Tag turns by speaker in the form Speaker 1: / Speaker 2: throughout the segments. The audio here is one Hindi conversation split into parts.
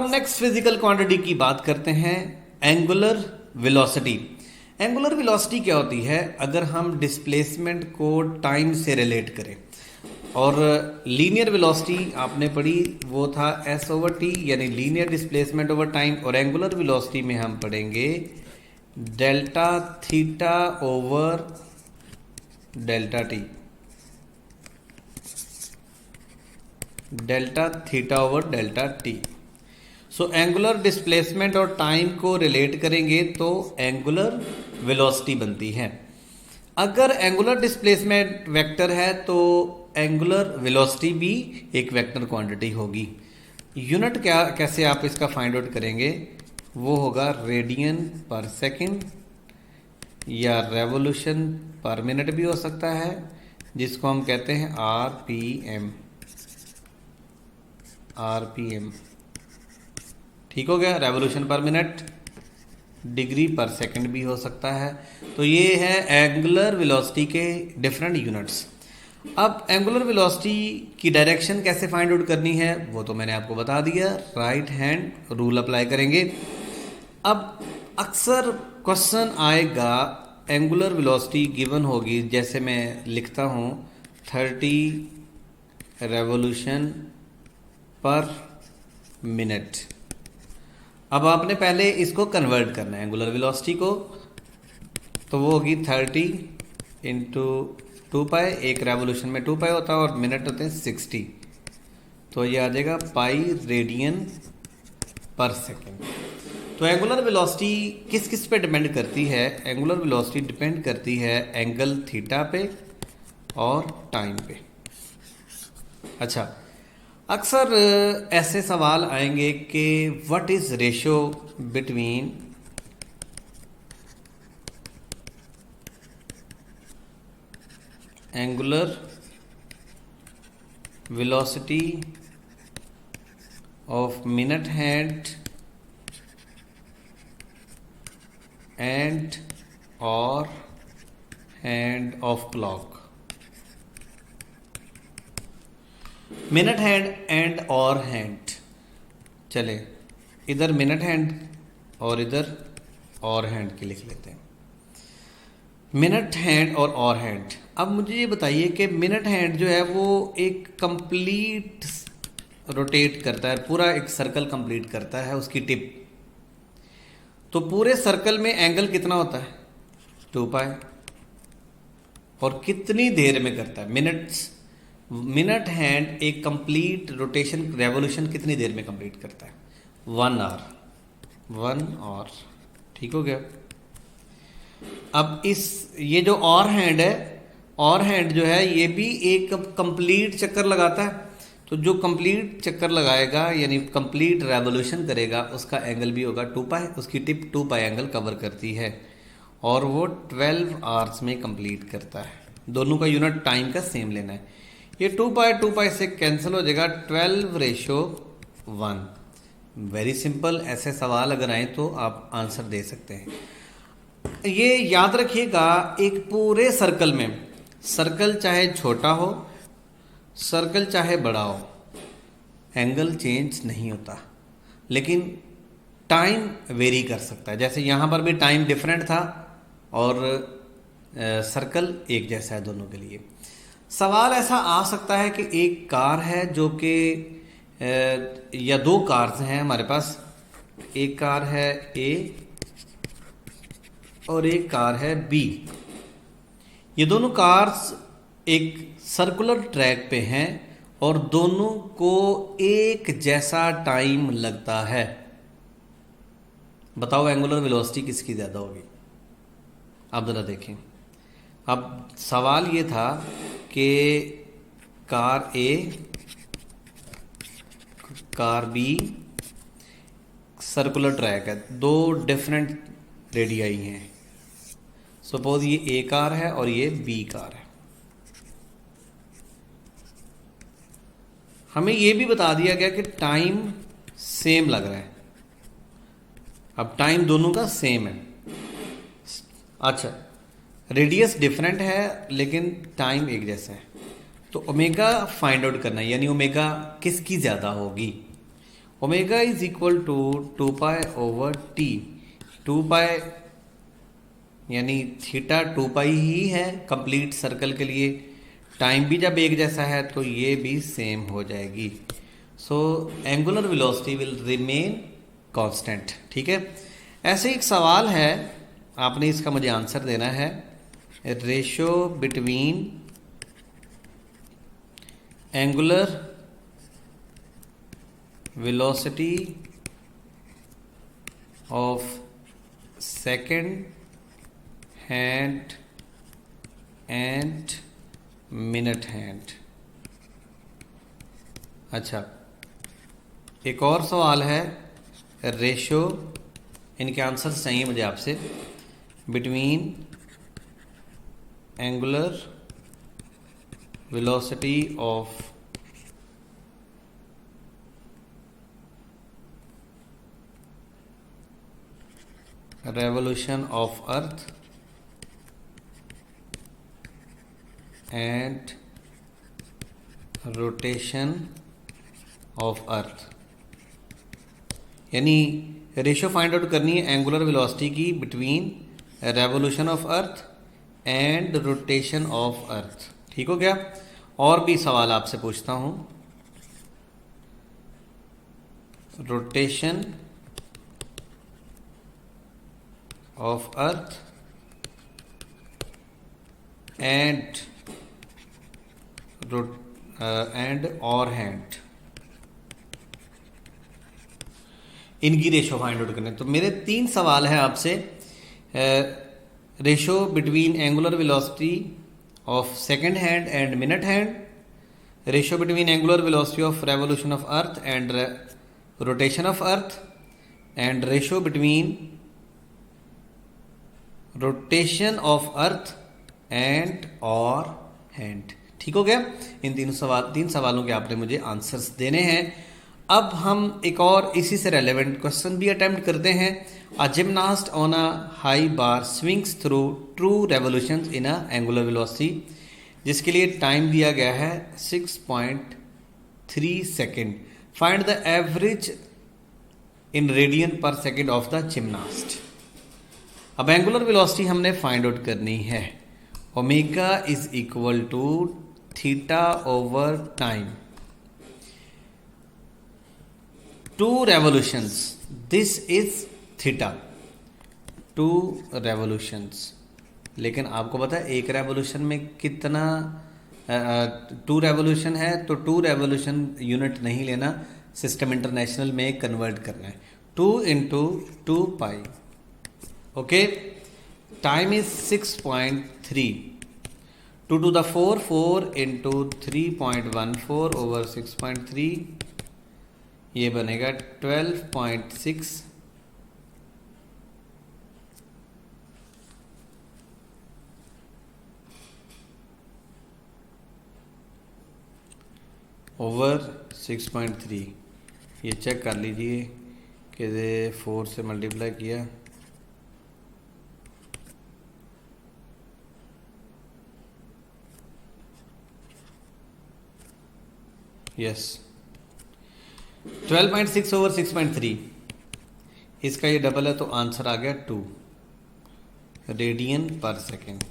Speaker 1: नेक्स्ट फिजिकल क्वांटिटी की बात करते हैं, एंगुलर वेलोसिटी। एंगुलर वेलोसिटी क्या होती है? अगर हम डिस्प्लेसमेंट को टाइम से रिलेट करें, और लीनियर वेलोसिटी आपने पढ़ी वो था एस ओवर टी, यानी लीनियर डिस्प्लेसमेंट ओवर टाइम। और एंगुलर वेलोसिटी में हम पढ़ेंगे delta theta over delta t, delta theta over delta t. So angular displacement और टाइम को रिलेट करेंगे तो एंगुलर वेलोसिटी बनती है। अगर एंगुलर डिस्प्लेसमेंट वेक्टर है तो एंगुलर वेलोसिटी भी एक वेक्टर क्वांटिटी होगी। यूनिट क्या, कैसे आप इसका फाइंड आउट करेंगे? वो होगा रेडियन पर सेकंड, या रेवोल्यूशन पर मिनट भी हो सकता है, जिसको हम कहते हैं आरपीएम। आरपीएम ठीक हो गया, रेवोल्यूशन पर मिनट। डिग्री पर सेकंड भी हो सकता है। तो ये है एंगुलर वेलोसिटी के डिफरेंट यूनिट्स। अब एंगुलर वेलोसिटी की डायरेक्शन कैसे फाइंड आउट करनी है वो तो मैंने आपको बता दिया, राइट हैंड रूल अप्लाई करेंगे। अब अक्सर क्वेश्चन आएगा, एंगुलर वेलोसिटी गिवन होगी, जैसे मैं लिखता हूँ 30 रेवोल्यूशन पर मिनट। अब आपने पहले इसको कन्वर्ट करना है एंगुलर वेलोसिटी को, तो वो होगी 30 इंटू 2 पाई। एक रेवोल्यूशन में 2 पाई होता है और मिनट होते हैं 60, तो ये आ जाएगा पाई रेडियन पर सेकेंड। तो एंगुलर वेलोसिटी किस किस पे डिपेंड करती है? एंगुलर वेलोसिटी डिपेंड करती है एंगल थीटा पे और टाइम पे। अच्छा, अक्सर ऐसे सवाल आएंगे कि what is ratio between angular velocity of minute hand and hour hand of clock. Minute hand and hour hand, चले इधर मिनट हैंड और इधर और हैंड की लिख लेते हैं। मिनट हैंड और हैंड। अब मुझे ये बताइए कि मिनट हैंड जो है वो एक कंप्लीट रोटेट करता है, पूरा एक सर्कल कंप्लीट करता है उसकी टिप। तो पूरे सर्कल में एंगल कितना होता है? 2 पाई। और कितनी देर में करता है? मिनट्स। मिनट हैंड एक कंप्लीट रोटेशन रेवोल्यूशन कितनी देर में कंप्लीट करता है? 1 आवर। 1 आवर, ठीक हो गया। अब इस ये जो और हैंड है, और हैंड जो है ये भी एक कंप्लीट चक्कर लगाता है। तो जो कंप्लीट चक्कर लगाएगा यानी कंप्लीट रेवोल्यूशन करेगा, उसका एंगल भी होगा 2 पाई। उसकी टिप 2 पाई एंगल कवर करती है और वो 12 आवर्स में कंप्लीट करता है। दोनों का यूनिट टाइम का सेम लेना है। ये 2 पाई से कैंसिल हो जाएगा, 12:1। Very simple. ऐसे सवाल अगर आए तो आप आंसर दे सकते हैं। ये याद रखिएगा, एक पूरे सर्कल में, सर्कल चाहे छोटा हो सर्कल चाहे बड़ा हो, एंगल चेंज नहीं होता, लेकिन टाइम वेरी कर सकता है। जैसे यहाँ पर भी टाइम डिफरेंट था और सर्कल एक जैसा है दोनों के लिए। सवाल ऐसा आ सकता है कि एक कार है जो कि या 2 कार्स हैं हमारे पास, एक कार है ए और एक कार है बी। ये दोनों कार्स एक सर्कुलर ट्रैक पे हैं और दोनों को एक जैसा टाइम लगता है। बताओ एंगुलर वेलोसिटी किसकी ज़्यादा होगी? आप ज़रा देखें। अब सवाल ये था कि कार ए कार बी, सर्कुलर ट्रैक है, 2 डिफरेंट रेडियाई हैं। सपोज ये ए कार है और ये बी कार है। हमें ये भी बता दिया गया कि टाइम सेम लग रहा है। अब टाइम दोनों का सेम है। अच्छा, रेडियस डिफरेंट है लेकिन टाइम एक जैसा है। तो ओमेगा फाइंड आउट करना है, यानी ओमेगा किसकी ज़्यादा होगी। Omega is equal to 2π/t। 2π यानी थीटा 2π ही है कंप्लीट सर्कल के लिए। टाइम भी जब एक जैसा है तो ये भी सेम हो जाएगी। So angular velocity will remain constant. ठीक है, ऐसे एक सवाल है, आपने इसका मुझे आंसर देना है। Ratio between angular velocity of second hand and minute hand. अच्छा, एक और सवाल है, रेशियो, इनके आंसर चाहिए मुझे आपसे, between angular velocity of revolution of earth and rotation of earth। यानी रेशियो फाइंड आउट करनी है एंगुलर वेलोसिटी की between revolution of earth and rotation of earth. ठीक हो गया। और भी सवाल आपसे पूछता हूं। रोटेशन of earth and और हैंड, इनकी रेशो फाइंड आउट करने। तो मेरे 3 सवाल हैं आपसे। Ratio between angular velocity of second hand and minute hand, ratio between angular velocity of revolution of earth and rotation of earth, and ratio between rotation of earth and hour hand. ठीक हो गया। इन 3 सवालों के आपने मुझे आंसर्स देने हैं। अब हम एक और इसी से रेलेवेंट क्वेश्चन भी अटेम्प्ट करते हैं। A gymnast on a high bar swings through two revolutions in a angular velocity, जिसके लिए टाइम दिया गया है 6.3 second. Find the average in radian per second of the gymnast. अब एंगुलर वेलोसिटी हमने फाइंड आउट करनी है। Omega is equal to theta over time, 2 revolutions, this is theta, 2 revolutions. लेकिन आपको पता है एक रेवोल्यूशन में कितना 2 रेवोल्यूशन है, तो 2 रेवोल्यूशन यूनिट नहीं लेना, सिस्टम इंटरनेशनल में कन्वर्ट करना है। 2 into 2π। Okay, time is 6.3, 2 to the 4 into 3.14 over 6.3, ये बनेगा 12.6 ओवर 6.3। ये चेक कर लीजिए कि 4 से मल्टीप्लाई किया, यस 12.6 ओवर 6.3, इसका ये डबल है तो आंसर आ गया 2 रेडियन पर सेकेंड।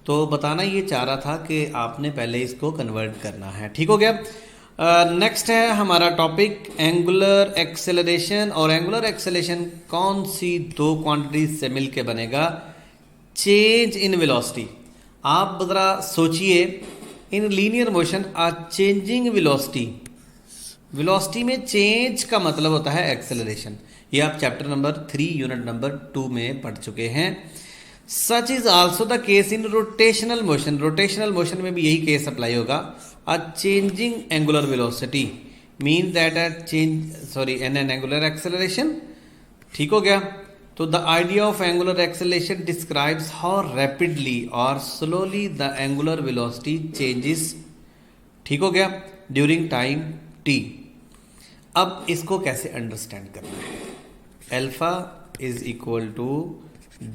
Speaker 1: तो बताना ये चाह रहा था कि आपने पहले इसको कन्वर्ट करना है। ठीक हो गया। नेक्स्ट है हमारा टॉपिक एंगुलर एक्सेलरेशन। और एंगुलर एक्सेलरेशन कौन सी 2 क्वांटिटीज से मिलके बनेगा? Change in velocity. आप जरा सोचिए, in linear motion uh changing velocity, velocity में चेंज का मतलब होता है एक्सेलरेशन। ये आप चैप्टर नंबर 3 यूनिट नंबर 2 में पढ़ चुके हैं। Such is also the case in rotational motion. Rotational motion में भी यही केस अप्लाई होगा। A changing angular velocity mean that an angular acceleration. ठीक हो गया। तो the idea of angular acceleration describes how rapidly और slowly the angular velocity changes. ठीक हो गया, ड्यूरिंग टाइम t। अब इसको कैसे अंडरस्टैंड करना है? Alpha is equal to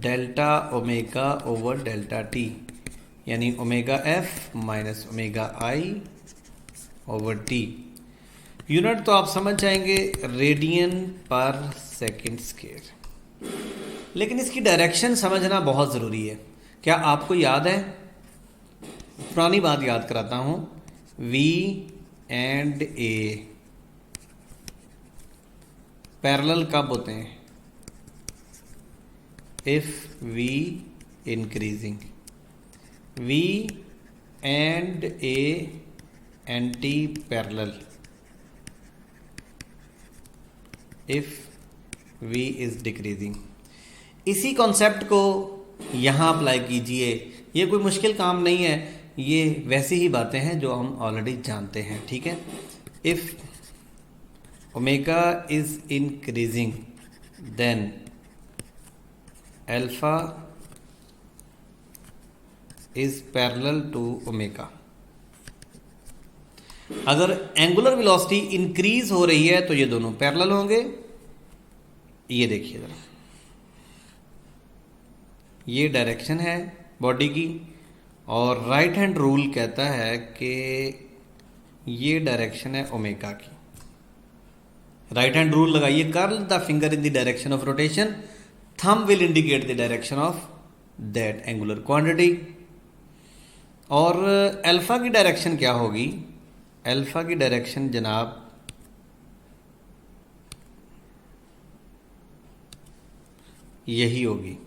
Speaker 1: delta omega over delta t, यानी omega f minus omega i over t। Unit तो आप समझ जाएंगे, रेडियन पर सेकंड स्क्वायर, लेकिन इसकी डायरेक्शन समझना बहुत ज़रूरी है। क्या आपको याद है, पुरानी बात याद कराता हूँ, V एंड A पैरेलल कब होते हैं? If V increasing, V and A anti parallel if V is decreasing. इसी कॉन्सेप्ट को यहाँ अप्लाई कीजिए। ये कोई मुश्किल काम नहीं है, ये वैसी ही बातें हैं जो हम ऑलरेडी जानते हैं, ठीक है। If omega is increasing then alpha is parallel to omega. अगर एंगुलर वेलोसिटी इंक्रीज हो रही है तो ये दोनों पैरेलल होंगे। ये देखिए जरा, ये डायरेक्शन है बॉडी की, और राइट हैंड रूल कहता है कि ये डायरेक्शन है ओमेगा की। राइट हैंड रूल लगाइए, curl the finger in the direction of rotation, thumb will indicate the direction of that angular quantity. और अल्फा की डायरेक्शन क्या होगी? अल्फा की डायरेक्शन जनाब यही होगी।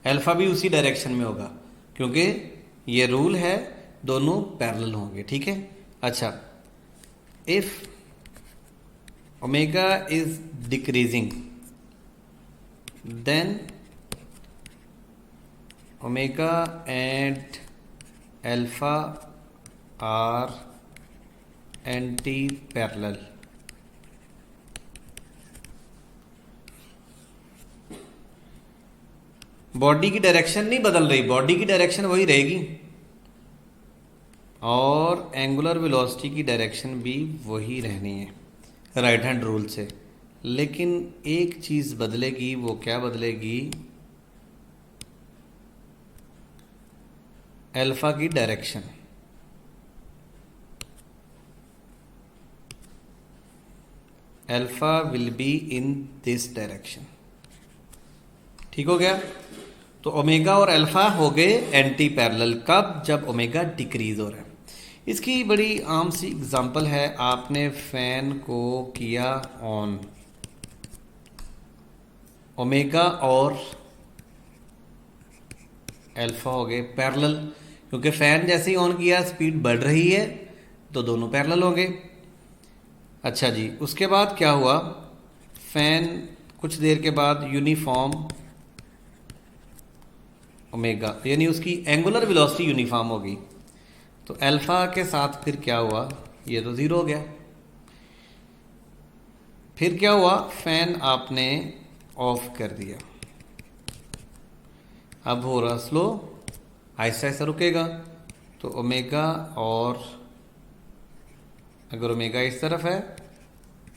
Speaker 1: अल्फा भी उसी डायरेक्शन में होगा, क्योंकि ये रूल है, दोनों पैरेलल होंगे, ठीक है। अच्छा, if omega is decreasing then omega and alpha are anti parallel. Body की डायरेक्शन नहीं बदल रही, बॉडी की डायरेक्शन वही रहेगी, और एंगुलर वेलोसिटी की डायरेक्शन भी वही रहनी है राइट हैंड रूल से। लेकिन एक चीज बदलेगी, वो क्या बदलेगी? अल्फा की direction. Alpha will be in this direction, ठीक हो गया। तो ओमेगा और अल्फा हो गए एंटी पैरेलल। कब? जब ओमेगा डिक्रीज हो रहा है। इसकी बड़ी आम सी एग्जांपल है, आपने फैन को किया ऑन, ओमेगा और अल्फा हो गए पैरेलल, क्योंकि फैन जैसे ही ऑन किया स्पीड बढ़ रही है, तो दोनों पैरेलल हो गए। अच्छा जी, उसके बाद क्या हुआ? फैन कुछ देर के बाद यूनिफॉर्म ओमेगा, यानी उसकी एंगुलर वेलोसिटी यूनिफॉर्म होगी, तो अल्फा के साथ फिर क्या हुआ? ये तो जीरो हो गया। फिर क्या हुआ? फैन आपने ऑफ कर दिया, अब हो रहा स्लो, आहिस्ता आहिस्ता रुकेगा, तो ओमेगा, और अगर ओमेगा इस तरफ है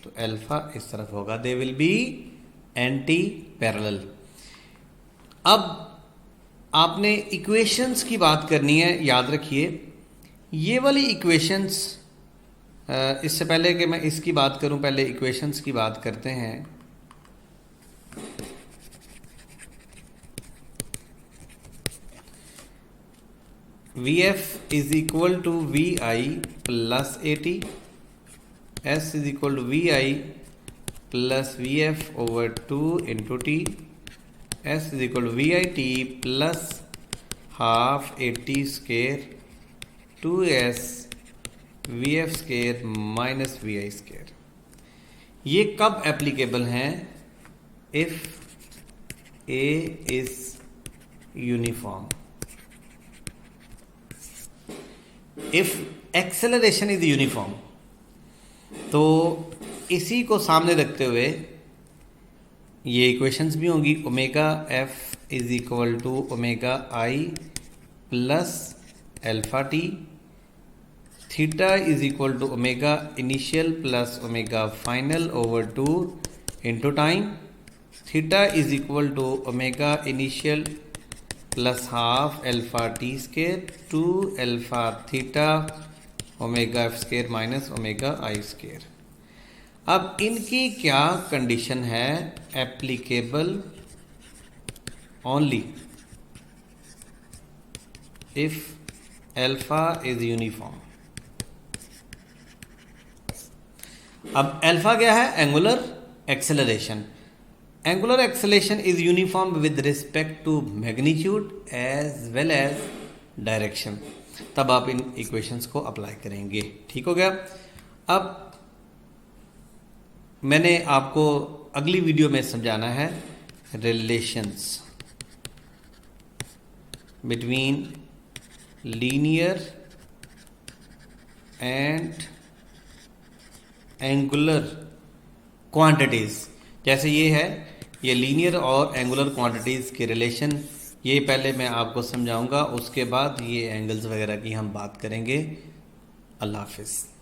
Speaker 1: तो अल्फा इस तरफ होगा, they will be anti parallel. अब आपने इक्वेशंस की बात करनी है, याद रखिए ये वाली इक्वेशंस, इससे पहले कि मैं इसकी बात करूं, पहले इक्वेशंस की बात करते हैं। V F is equal to V I plus A T, S is equal to V I plus V F over 2 into T, S is equal to V I T plus half A T square 2s V F square minus V I square. ये कब एप्लीकेबल हैं? If A is uniform, if acceleration is uniform. तो इसी को सामने रखते हुए ये इक्वेशंस भी होंगी। Omega f is equal to omega i plus alpha t, theta is equal to omega initial plus omega final over 2 into time, theta is equal to omega initial plus half alpha t square two alpha theta omega f square minus omega i square. अब इनकी क्या कंडीशन है? Applicable only if alpha is uniform. अब अल्फा क्या है? Angular acceleration. Angular acceleration is uniform with respect to magnitude as well as direction. तब आप इन इक्वेशंस को अप्लाई करेंगे। ठीक हो गया। अब मैंने आपको अगली वीडियो में समझाना है relations between linear and angular quantities. जैसे ये लीनियर और एंगुलर क्वांटिटीज के रिलेशन, ये पहले मैं आपको समझाऊंगा, उसके बाद ये एंगल्स वगैरह की हम बात करेंगे। अल्लाह हाफिज़।